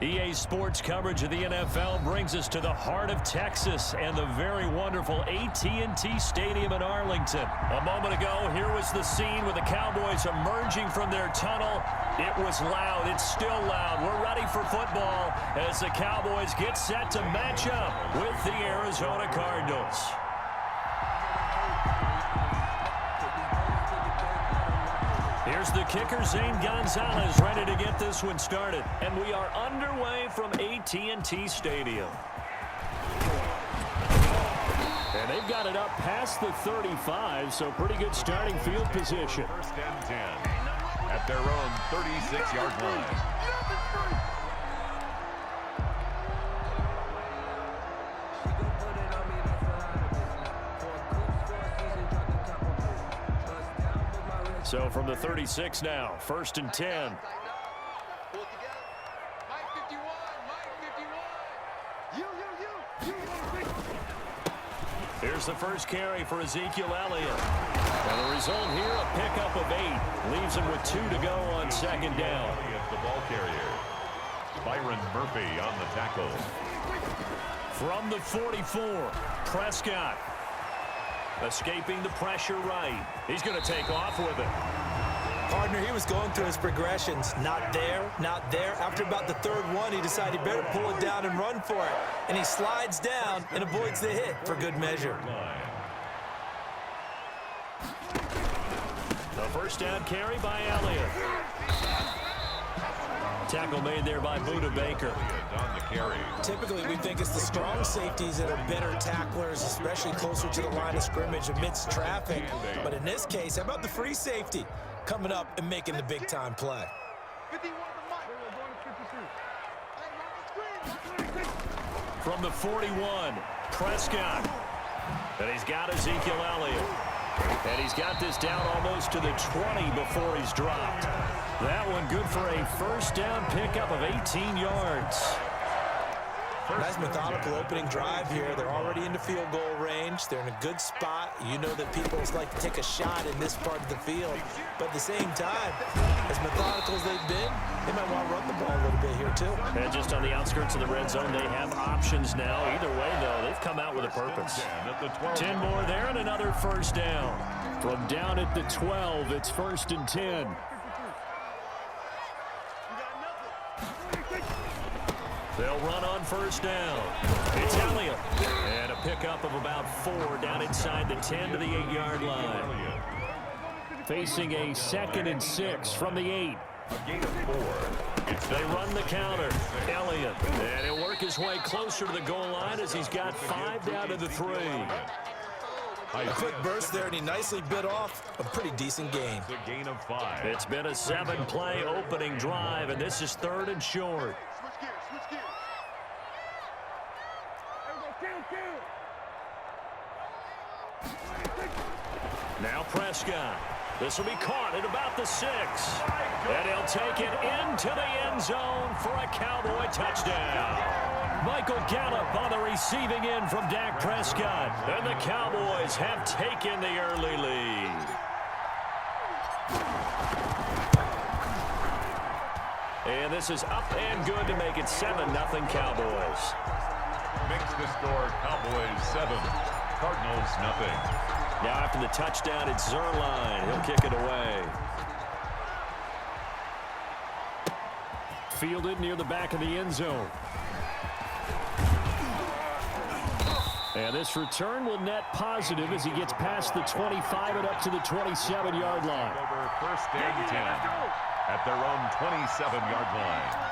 EA Sports coverage of the NFL brings us to the heart of Texas and the very wonderful AT&T Stadium in Arlington. A moment ago, here was the scene with the Cowboys emerging from their tunnel. It was loud. It's still loud. We're ready for football as the Cowboys get set to match up with the Arizona Cardinals. Here's the kicker, Zane Gonzalez, ready to get this one started. And we are underway from AT&T Stadium. And they've got it up past the 35, so pretty good starting field position. First and 10 at their own 36-yard line. So from the 36 now, first and 10. Here's the first carry for Ezekiel Elliott. And the result here, a pickup of 8. Leaves him with 2 to go on second down. The ball carrier. Byron Murphy on the tackle. From the 44, Prescott. Escaping the pressure right. He's going to take off with it. Partner, he was going through his progressions. Not there, not there. After about the third one, he decided he better pull it down and run for it. And he slides down and avoids the hit for good measure. The first down carry by Elliott. Tackle made there by Buda Baker. On the carry. Typically, we think it's the strong safeties that are better tacklers, especially closer to the line of scrimmage amidst traffic. But in this case, how about the free safety coming up and making the big-time play? From the 41, Prescott. And he's got Ezekiel Elliott. And he's got this down almost to the 20 before he's dropped. That one good for a first down pickup of 18 yards. Nice methodical opening drive here. They're already into field goal range. They're in a good spot. You know that people like to take a shot in this part of the field. But at the same time, as methodical as they've been, they might want to run the ball a little bit here too. And just on the outskirts of the red zone, they have options now. Either way, though, they've come out with a purpose. 10 more there and another first down. From down at the 12, it's first and 10. They'll run on first down. It's Elliott. And a pickup of about 4 down inside the 10 to the 8-yard line. Facing a second and 6 from the 8. A gain of 4. They run the counter. Elliott. And he'll work his way closer to the goal line as he's got 5 down to the 3. A quick burst there, and he nicely bit off a pretty decent gain. A gain of 5. It's been a 7-play opening drive, and this is 3rd and short. Now Prescott. This will be caught at about the 6. And he'll take it into the end zone for a Cowboy touchdown. Michael Gallup on the receiving end from Dak Prescott. And the Cowboys have taken the early lead. And this is up and good to make it 7-0 Cowboys. Makes the score Cowboys 7, Cardinals nothing. Now after the touchdown, it's Zerline. He'll kick it away. Fielded near the back of the end zone. And this return will net positive as he gets past the 25 and up to the 27-yard line. Over first and 10 at their own 27-yard line.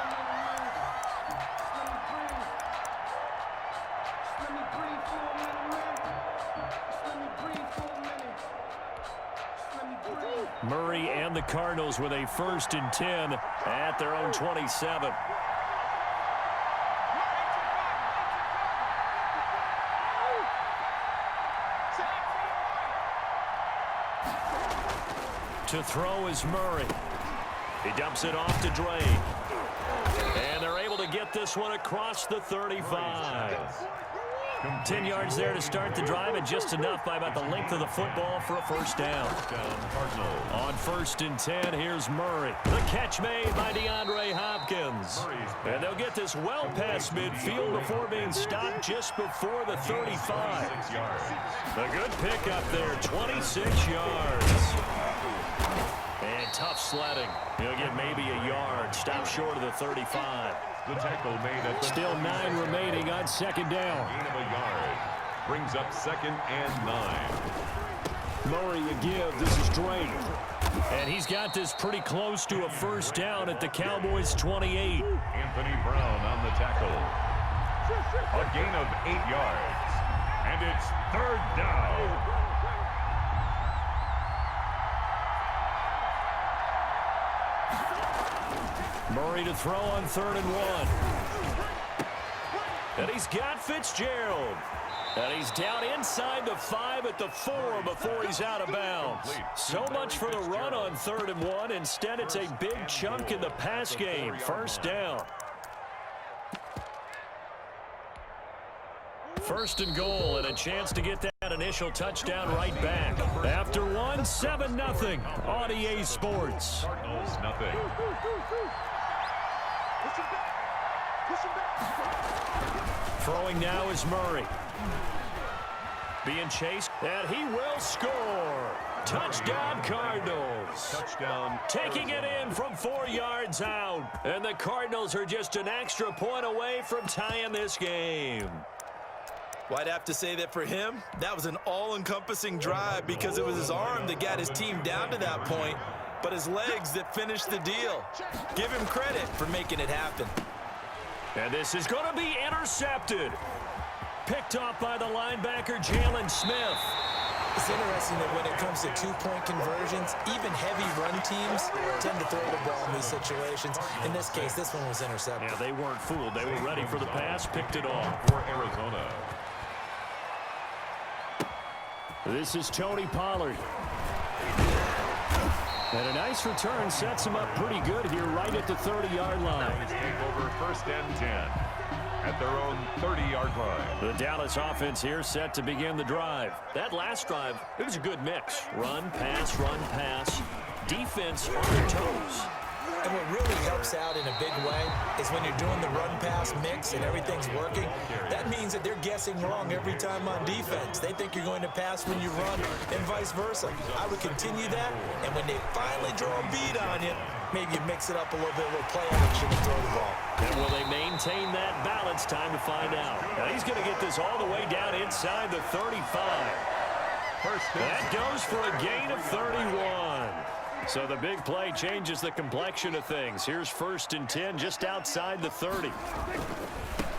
Murray and the Cardinals with a first and 10 at their own 27. To throw is Murray. He dumps it off to Drake. And they're able to get this one across the 35. 10 yards there to start the drive, and just enough by about the length of the football for a first down. On 1st and 10, here's Murray. The catch made by DeAndre Hopkins. And they'll get this well past midfield before being stopped just before the 35. A good pickup there, 26 yards. And tough sledding. He'll get maybe a yard. Stop short of the 35. The tackle made at the Still 9 remaining on 2nd down. gain of a yard. Brings up 2nd and 9. Murray a give. This is Drake. And he's got this pretty close to a first down at the Cowboys' 28. Anthony Brown on the tackle. A gain of 8 yards. And it's 3rd down. Murray to throw on 3rd and 1. And he's got Fitzgerald. And he's down inside the 5 at the 4 before he's out of bounds. So much for the run on 3rd and 1. Instead, it's a big chunk in the pass game. First down. 1st and goal, and a chance to get that initial touchdown right back. After 1, 7-0 on EA Sports. Cardinals, nothing. Throwing now is Murray. Being chased, and he will score. Touchdown, Cardinals. Touchdown. Taking it in from 4 yards out. And the Cardinals are just an extra point away from tying this game. Well, I'd have to say that for him, that was an all-encompassing drive because it was his arm that got his team down to that point, but his legs that finished the deal. Give him credit for making it happen. And this is going to be intercepted. Picked off by the linebacker, Jalen Smith. It's interesting that when it comes to two-point conversions, even heavy run teams tend to throw the ball in these situations. In this case, this one was intercepted. Yeah, they weren't fooled. They were ready for the pass, picked it off. For Arizona. This is Tony Pollard. And a nice return sets him up pretty good here right at the 30-yard line. Take over 1st and 10 at their own 30-yard line. The Dallas offense here set to begin the drive. That last drive, it was a good mix. Run, pass, defense on their toes. And what really helps out in a big way is when you're doing the run-pass mix and everything's working, that means that they're guessing wrong every time on defense. They think you're going to pass when you run and vice versa. I would continue that, and when they finally draw a beat on you, maybe you mix it up a little bit with play action and throw the ball. And will they maintain that balance? Time to find out. Now he's going to get this all the way down inside the 35. That goes for a gain of 31. So the big play changes the complexion of things. Here's 1st and 10 just outside the 30.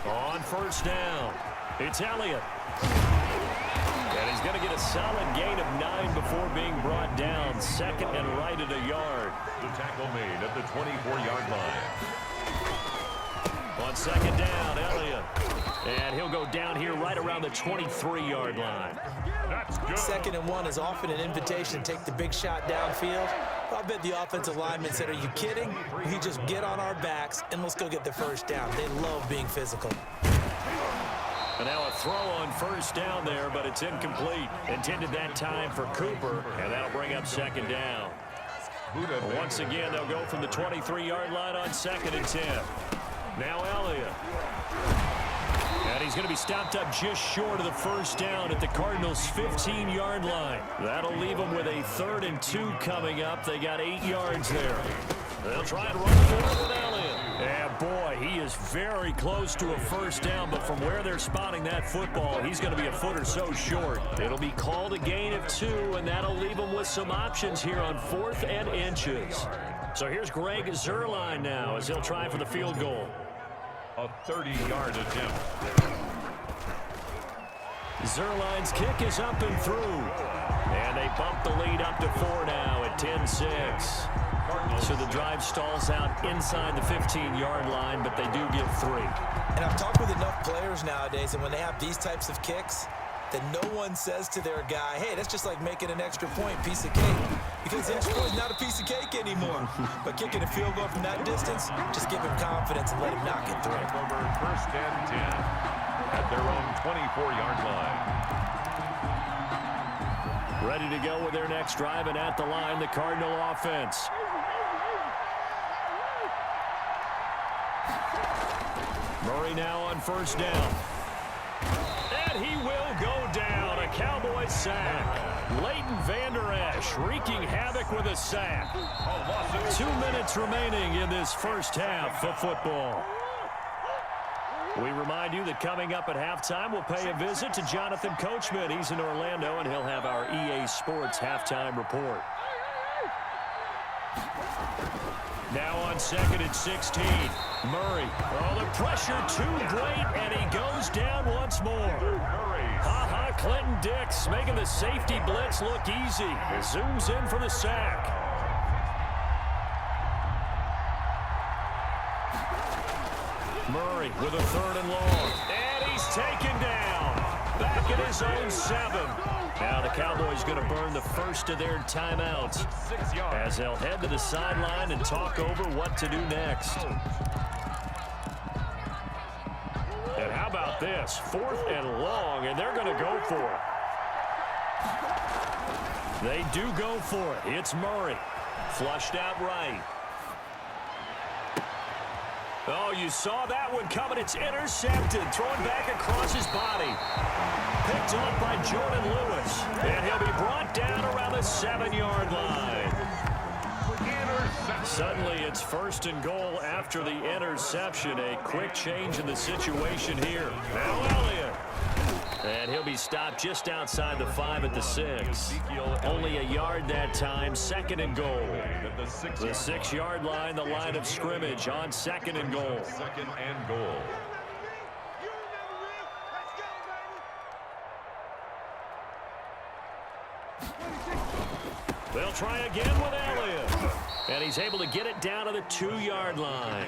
On 1st down, it's Elliott. And he's going to get a solid gain of 9 before being brought down. 2nd and right at a yard. The tackle made at the 24-yard line. On 2nd down, Elliott. And he'll go down here right around the 23-yard line. That's good. 2nd and 1 is often an invitation to take the big shot downfield. I bet the offensive linemen said, are you kidding? We just get on our backs and let's go get the first down. They love being physical. And now a throw on 1st down there, but it's incomplete. Intended that time for Cooper, and that'll bring up 2nd down. Once again, they'll go from the 23-yard line on 2nd and 10. Now Elliott. And he's going to be stopped up just short of the first down at the Cardinals' 15-yard line. That'll leave them with a 3rd and 2 coming up. They got 8 yards there. They'll try and run forward with Elliott. And boy, he is very close to a first down, but from where they're spotting that football, he's going to be a foot or so short. It'll be called a gain of 2, and that'll leave them with some options here on 4th and inches. So here's Greg Zuerlein now as he'll try for the field goal. A 30-yard attempt. Zuerlein's kick is up and through. And they bump the lead up to 4 now at 10-6. So the drive stalls out inside the 15-yard line, but they do give 3. And I've talked with enough players nowadays, and when they have these types of kicks, that no one says to their guy, hey, that's just like making an extra point, piece of cake. Because the extra point is not a piece of cake anymore. But kicking a field goal from that distance, just give him confidence and let him knock it through. Over 1st and 10. at their own 24-yard line. Ready to go with their next drive, and at the line, the Cardinal offense. Murray now on first down. And he will go down. A Cowboys sack. Leighton Vander Esch wreaking havoc with a sack. 2 minutes remaining in this first half of football. We remind you that coming up at halftime, we'll pay a visit to Jonathan Coachman. He's in Orlando, and he'll have our EA Sports halftime report. Now on second and 16. Murray. Oh, the pressure too great, and he goes down once more. Ha-ha, Clinton Dix making the safety blitz look easy. Zooms in for the sack. Murray with a third and long. And he's taken down. Back at his own 7. Now the Cowboys going to burn the first of their timeouts as they'll head to the sideline and talk over what to do next. And how about this? 4th and long, and they're going to go for it. They do go for it. It's Murray. Flushed out right. Oh, you saw that one coming. It's intercepted. Thrown back across his body. Picked up by Jordan Lewis. And he'll be brought down around the 7-yard line. Suddenly, it's 1st and goal after the interception. A quick change in the situation here. Now Elliott. And he'll be stopped just outside the 5 at the 6. Only a yard that time. 2nd and goal. The 6-yard line, the line of scrimmage on 2nd and goal. 2nd and goal. They'll try again with Elliott. And he's able to get it down to the 2-yard line.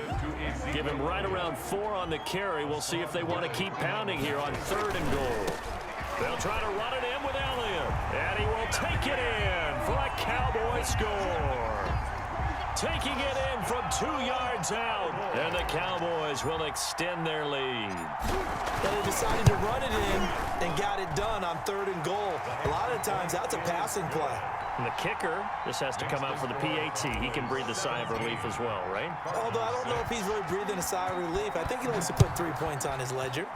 Give him right around 4 on the carry. We'll see if they want to keep pounding here on 3rd and goal. They'll try to run it in with Elliott. And he will take it in for a Cowboy score. Taking it in from 2 yards out. And the Cowboys will extend their lead. They decided to run it in and got it done on 3rd and goal. A lot of times that's a passing play. And the kicker, this has to come out for the PAT. He can breathe a sigh of relief as well, right? Although I don't know if he's really breathing a sigh of relief. I think he likes to put 3 points on his ledger.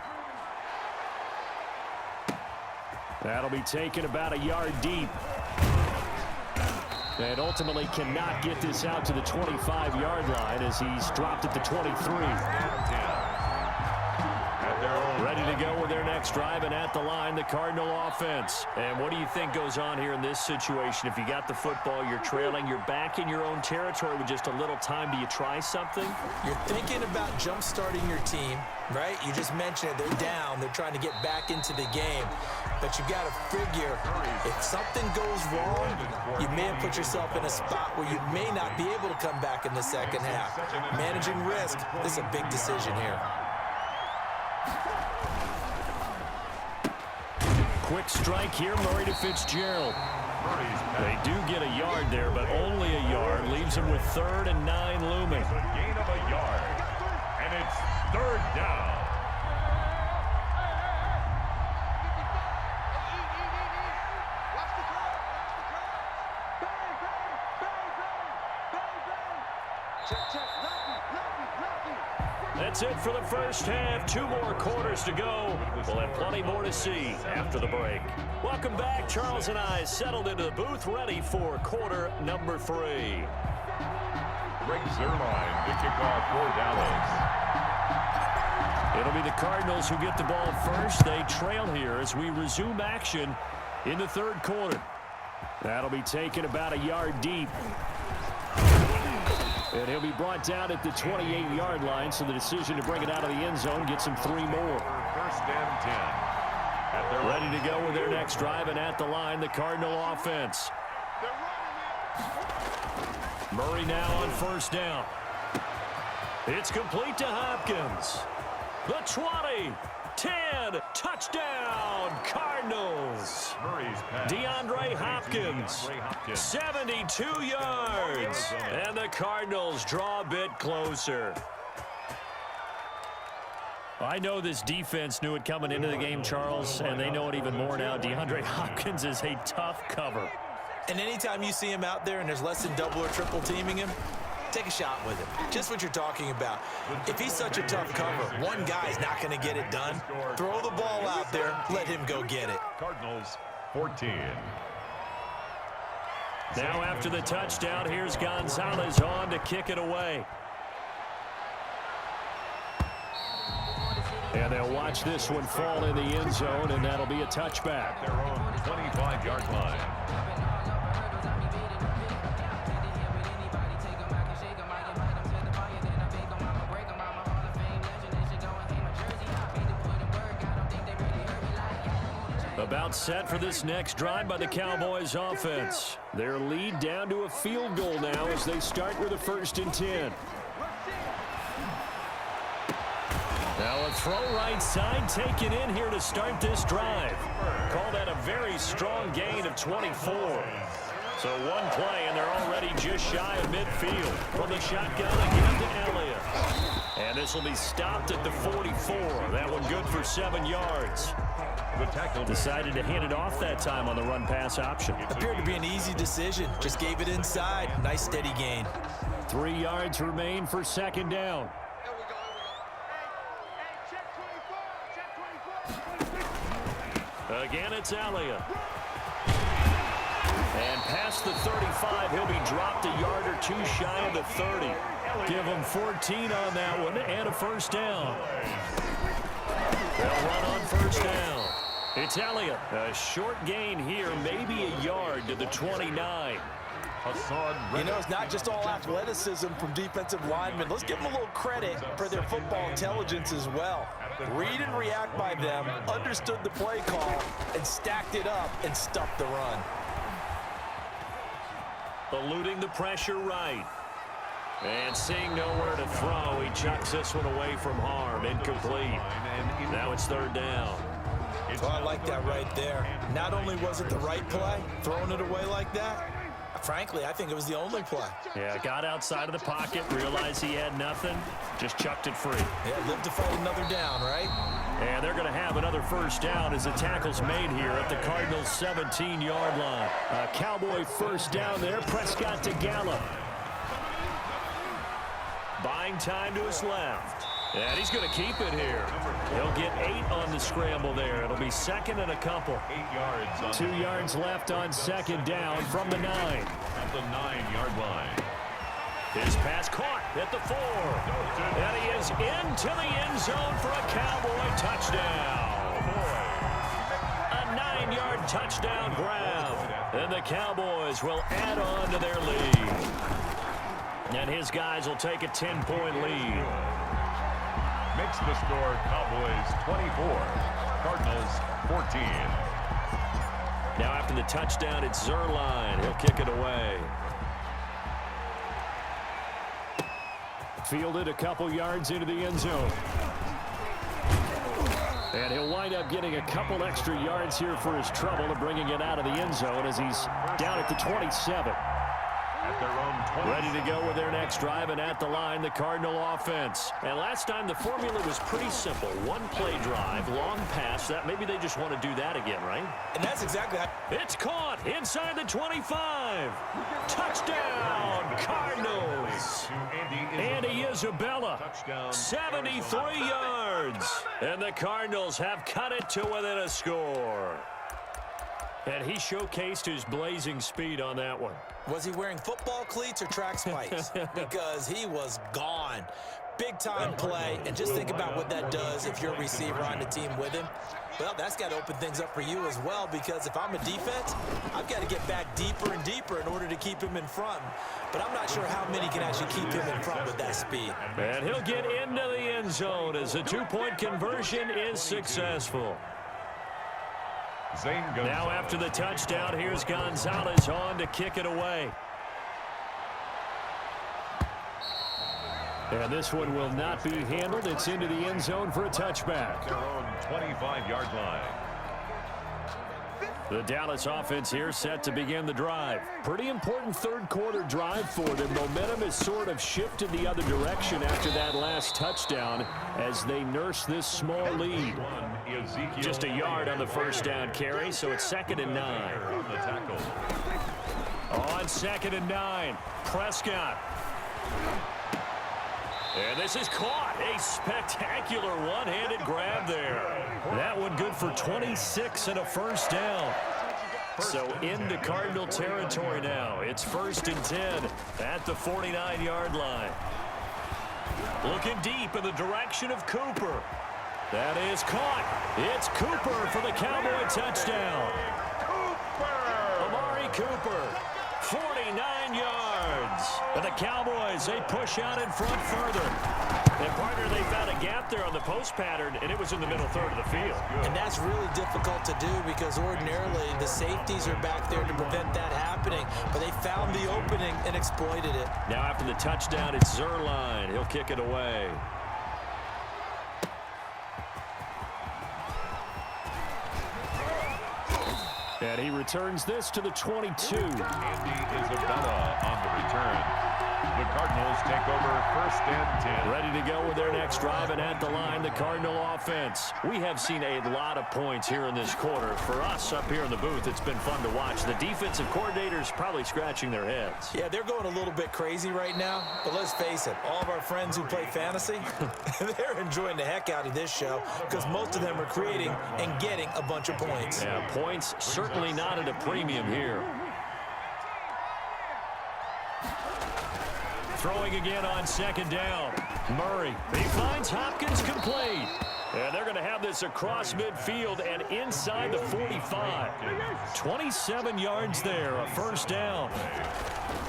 That'll be taken about a yard deep. And ultimately cannot get this out to the 25-yard line as he's dropped at the 23. Ready to go with their next drive, and at the line, the Cardinal offense. And what do you think goes on here in this situation? If you got the football, you're trailing, you're back in your own territory with just a little time. Do you try something? You're thinking about jump-starting your team, right? You just mentioned it. They're down. They're trying to get back into the game. But you've got to figure, if something goes wrong, you may have put yourself in a spot where you may not be able to come back in the second half. Managing risk, this is a big decision here. Quick strike here, Murray to Fitzgerald. They do get a yard there, but only a yard. Leaves them with 3rd and 9 looming. A gain of a yard, and it's 3rd down. That's it for the first half. 2 more quarters to go. We'll have plenty more to see after the break. Welcome back. Charles and I settled into the booth, ready for quarter number 3. Greg Zuerlein to kick off for Dallas. It'll be the Cardinals who get the ball first. They trail here as we resume action in the 3rd quarter. That'll be taken about a yard deep. And he'll be brought down at the 28-yard line, so the decision to bring it out of the end zone gets him 3 more. 1st and 10. Ready to go with their next drive, and at the line, the Cardinal offense. Murray now on first down. It's complete to Hopkins. The 20, 10, touchdown, Cardinals. DeAndre Hopkins, 72 yards, and the Cardinals draw a bit closer. I know this defense knew it coming into the game, Charles, and they know it even more now. DeAndre Hopkins is a tough cover. And anytime you see him out there and there's less than double or triple teaming him, take a shot with him. Just what you're talking about. If he's such a tough cover, one guy's not going to get it done. Throw the ball out there. Let him go get it. Cardinals 14. Now after the touchdown, here's Gonzalez on to kick it away. And they'll watch this one fall in the end zone, and that'll be a touchback. Their own 25-yard line. About set for this next drive by the Cowboys offense. Their lead down to a field goal now as they start with a 1st and 10. Now a throw right side taken in here to start this drive. Call that a very strong gain of 24. So one play and they're already just shy of midfield. From the shotgun again to Elliott. And this will be stopped at the 44. That one good for 7 yards. The tackle decided to hand it off that time on the run-pass option. Appeared to be an easy decision. Just gave it inside. Nice steady gain. 3 yards remain for 2nd down. Again, it's Elliott. And past the 35, he'll be dropped a yard or 2 shy of the 30. Give him 14 on that one and a 1st down. They'll run on 1st down. It's Elliott. A short gain here, maybe a yard to the 29. You know, it's not just all athleticism from defensive linemen. Let's give them a little credit for their football intelligence as well. Read and react by them, understood the play call, and stacked it up and stuffed the run. Eluding the pressure right. And seeing nowhere to throw, he chucks this one away from harm. Incomplete. Now it's 3rd down. Oh, I like that right there. Not only was it the right play, throwing it away like that, frankly, I think it was the only play. Yeah, got outside of the pocket, realized he had nothing, just chucked it free. Yeah, live to fight another down, right? And they're going to have another 1st down as the tackle's made here at the Cardinals' 17-yard line. A Cowboy 1st down there. Prescott to Gallup. Buying time to his left. And he's going to keep it here. He'll get 8 on the scramble there. It'll be 2nd and a couple. 8 yards. 2 yards left on 2nd down from the 9. At the 9-yard line. His pass caught at the 4. And he is into the end zone for a Cowboy touchdown. A 9-yard touchdown grab. And the Cowboys will add on to their lead. And his guys will take a 10-point lead. Makes the score Cowboys 24, Cardinals 14. Now after the touchdown, it's Zerline. He'll kick it away. Fielded a couple yards into the end zone. And he'll wind up getting a couple extra yards here for his trouble and bringing it out of the end zone as he's down at the 27. At their own 20. Ready to go with their next drive, and at the line, the Cardinal offense. And last time, the formula was pretty simple. One play drive, long pass. That maybe they just want to do that again, right? And that's exactly how. It's caught inside the 25. Touchdown, Cardinals. Andy Isabella, 73 yards. And the Cardinals have cut it to within a score. And he showcased his blazing speed on that one. Was he wearing football cleats or track spikes? Because he was gone. Big-time play, and just think about what that does if you're a receiver on the team with him. Well, that's got to open things up for you as well, because if I'm a defense, I've got to get back deeper and deeper in order to keep him in front. But I'm not sure how many can actually keep him in front with that speed. And he'll get into the end zone as the two-point conversion is successful. Now after the touchdown, here's Gonzalez on to kick it away. And this one will not be handled. It's into the end zone for a touchback. Their own 25-yard line. The Dallas offense here set to begin the drive. Pretty important third quarter drive for them. Momentum has sort of shifted the other direction after that last touchdown as they nurse this small lead. Just a yard on the first down carry, so it's 2nd and 9. On 2nd and 9, Prescott. And this is caught. A spectacular one-handed grab there. That one good for 26 and a first down. So into Cardinal territory now. It's 1st and 10 at the 49-yard line. Looking deep in the direction of Cooper. That is caught. It's Cooper for the Cowboy touchdown. Amari Cooper. 49 yards. And the Cowboys, they push out in front further. And, partner, they found a gap there on the post pattern, and it was in the middle third of the field. And that's really difficult to do because ordinarily the safeties are back there to prevent that happening. But they found the opening and exploited it. Now after the touchdown, it's Zerline. He'll kick it away. And he returns this to the 22. Andy Isabella on the return. The Cardinals take over 1st and 10. Ready to go with their next drive, and at the line, the Cardinal offense. We have seen a lot of points here in this quarter. For us up here in the booth, it's been fun to watch. The defensive coordinators probably scratching their heads. Yeah, they're going a little bit crazy right now, but let's face it, all of our friends who play fantasy, they're enjoying the heck out of this show because most of them are creating and getting a bunch of points. Yeah, points certainly not at a premium here. Throwing again on 2nd down. Murray, he finds Hopkins complete. And they're going to have this across midfield and inside the 45. 27 yards there, a first down.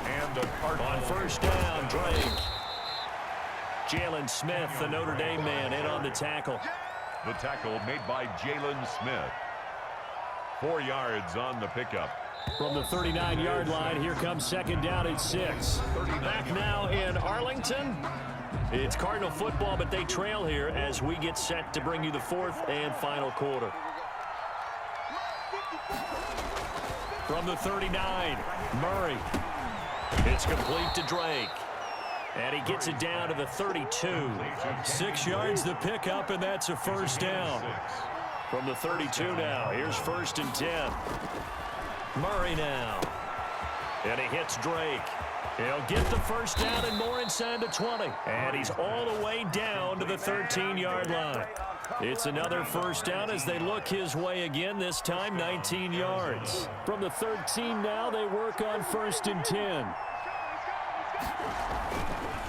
And on 1st down, Drake. Jalen Smith, the Notre Dame man, in on the tackle. The tackle made by Jalen Smith. 4 yards on the pickup. From the 39-yard line, here comes 2nd down at 6. Back now in Arlington. It's Cardinal football, but they trail here as we get set to bring you the 4th and final quarter. From the 39, Murray. It's complete to Drake. And he gets it down to the 32. 6 yards the pickup, and that's a first down. From the 32 now, here's 1st and 10. Murray now. And he hits Drake. He'll get the first down and more inside the 20. And he's all the way down to the 13-yard line. It's another first down as they look his way again, this time 19 yards. From the 13 now, they work on 1st and 10.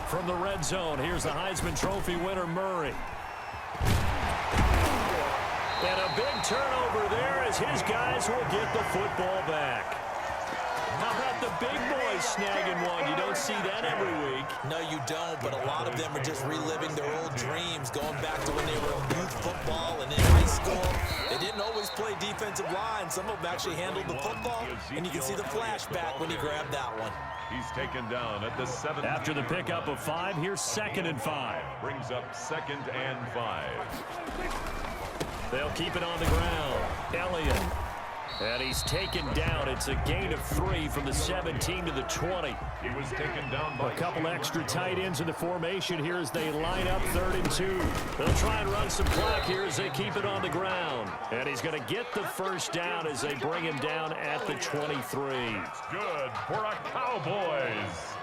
From the red zone, here's the Heisman Trophy winner, Murray. And a big turnover there as his guys will get the football back. How about the big boys snagging one? You don't see that every week. No, you don't, but a lot of them are just reliving their old dreams, going back to when they were in youth football and in high school. They didn't always play defensive line. Some of them actually handled the football, and you can see the flashback when he grabbed that one. He's taken down at the 7th. After the pickup of 5, here's 2nd and 5. Brings up 2nd and 5. They'll keep it on the ground. Elliott. And he's taken down. It's a gain of 3 from the 17 to the 20. He was taken down by a couple extra tight ends in the formation here as they line up 3rd and 2. They'll try and run some clock here as they keep it on the ground. And he's going to get the first down as they bring him down at the 23. It's good for a Cowboys.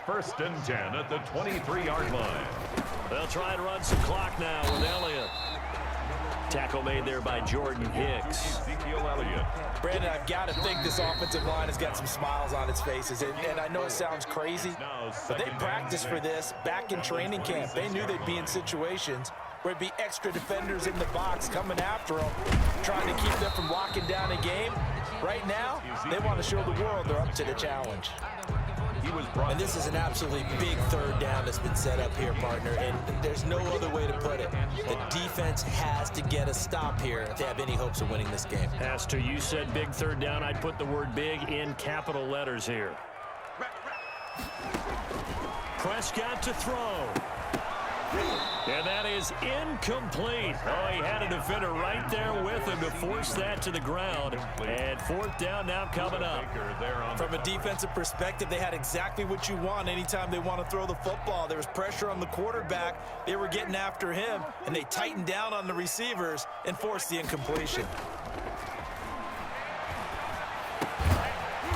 1st and 10 at the 23-yard line. They'll try and run some clock now with Elliott. Tackle made there by Jordan Hicks. Ezekiel Elliott. Brandon, I've got to think this offensive line has got some smiles on its faces. And I know it sounds crazy, but they practiced for this back in training camp. They knew they'd be in situations where it'd be extra defenders in the box coming after them, trying to keep them from locking down a game. Right now, they want to show the world they're up to the challenge. And this is an absolutely big 3rd down that's been set up here, partner, and there's no other way to put it. The defense has to get a stop here if they have any hopes of winning this game. Has to. You said big 3rd down. I'd put the word big in capital letters here. Prescott to throw. And that is incomplete. Oh, he had a defender right there with him to force that to the ground. And fourth down now coming up. From a defensive perspective, they had exactly what you want anytime they want to throw the football. There was pressure on the quarterback. They were getting after him, and they tightened down on the receivers and forced the incompletion.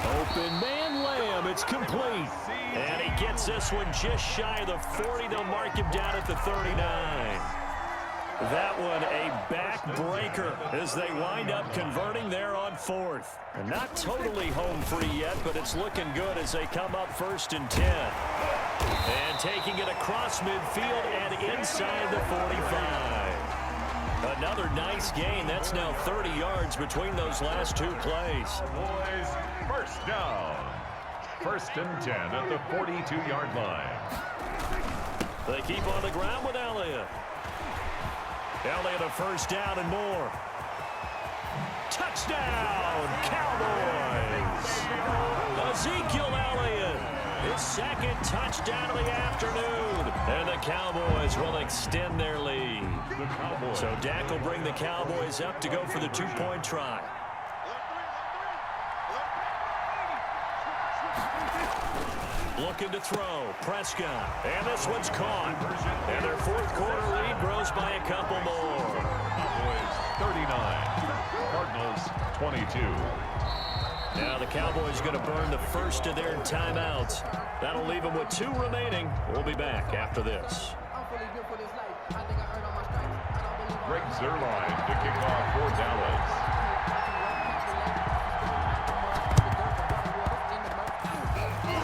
Open man Lamb, it's complete. And he gets this one just shy of the 40. They'll mark him down at the 39. That one a backbreaker as they wind up converting there on fourth. And not totally home free yet, but it's looking good as they come up 1st and 10. And taking it across midfield and inside the 45. Another nice gain. That's now 30 yards between those last two plays. Boys, first down. 1st and 10 at the 42-yard line. They keep on the ground with Elliott. Elliott a first down and more. Touchdown, Cowboys! Ezekiel Elliott, his 2nd touchdown of the afternoon. And the Cowboys will extend their lead. So Dak will bring the Cowboys up to go for the 2-point try. Looking to throw, Prescott, and this one's caught. And their 4th quarter lead grows by a couple more. Cowboys 39, Cardinals 22. Now the Cowboys going to burn the first of their timeouts. That'll leave them with 2 remaining. We'll be back after this. Greg Zuerlein to kick off for Dallas.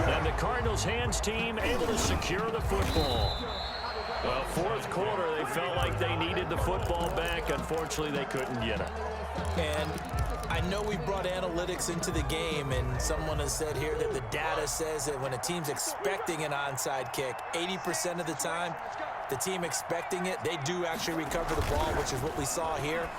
And the Cardinals hands team able to secure the football. Well, 4th quarter, they felt like they needed the football back. Unfortunately, they couldn't get it. And I know we brought analytics into the game, and someone has said here that the data says that when a team's expecting an onside kick, 80% of the time, the team expecting it, they do actually recover the ball, which is what we saw here.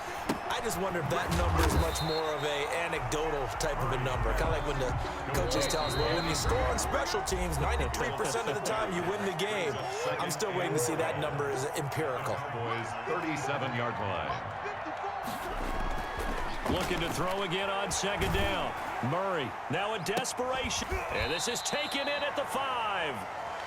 I just wonder if that number is much more of a anecdotal type of a number. Kind of like when the coaches tell us, well, when you score on special teams, 93% of the time you win the game. I'm still waiting to see that number is empirical. Boys, 37-yard line. Looking to throw again on 2nd down. Murray now in desperation. And this is taken in at the 5.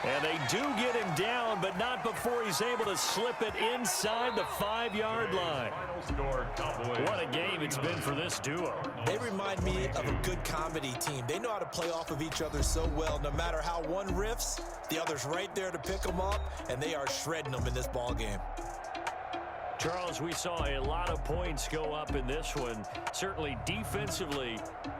And they do get him down, but not before he's able to slip it inside the 5-yard line. What a game it's been for this duo. They remind me of a good comedy team. They know how to play off of each other so well. No matter how one riffs, the other's right there to pick them up, and they are shredding them in this ball game. Charles, we saw a lot of points go up in this one. Certainly defensively,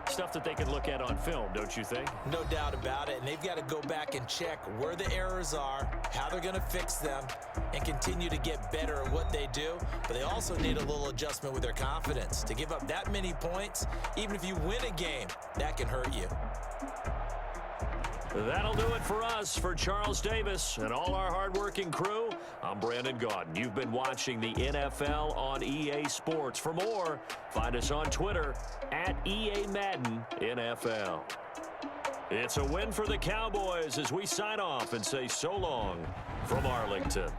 stuff that they can look at on film, don't you think? No doubt about it. And they've got to go back and check where the errors are, how they're going to fix them, and continue to get better at what they do. But they also need a little adjustment with their confidence. To give up that many points, even if you win a game, that can hurt you. That'll do it for us. For Charles Davis and all our hardworking crew, I'm Brandon Gaudin. You've been watching the NFL on EA Sports. For more, find us on Twitter at EA Madden NFL. It's a win for the Cowboys as we sign off and say so long from Arlington.